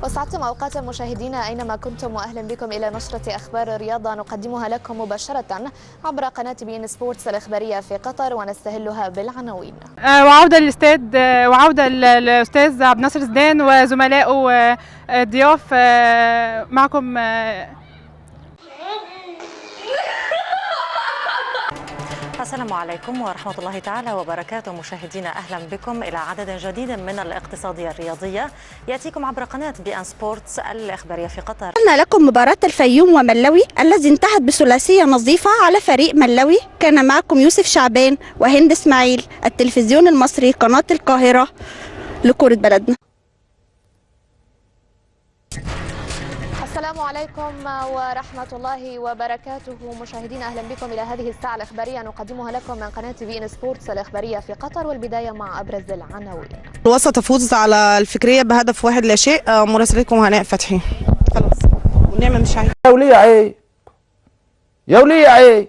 وسعدتم أوقات مشاهدينا أينما كنتم، وأهلا بكم إلى نشرة أخبار الرياضة نقدمها لكم مباشرة عبر قناة بين سبورتس الإخبارية في قطر، ونستهلها بالعناوين. وعودة للاستاد وعودة الأستاذ عبد الناصر زيدان وزملائه ضياف معكم. السلام عليكم ورحمة الله تعالى وبركاته مشاهدينا، أهلا بكم إلى عدد جديد من الاقتصادية الرياضية يأتيكم عبر قناة بي ان سبورتس الإخبارية في قطر. قلنا لكم مباراة الفيوم وملوي الذي انتهت بثلاثية نظيفة على فريق ملوي. كان معكم يوسف شعبان وهند اسماعيل، التلفزيون المصري قناة القاهرة لكرة بلدنا. السلام عليكم ورحمة الله وبركاته مشاهدينا، أهلا بكم إلى هذه الساعة الإخبارية نقدمها لكم من قناة بي ان سبورتس الإخبارية في قطر، والبداية مع أبرز العناوين. الوسط تفوز على الفكرية بهدف 1-0. مراسلتكم هناء فتحي. خلاص والنعمة مش عايز. يا وليه عيب، يا وليه عيب،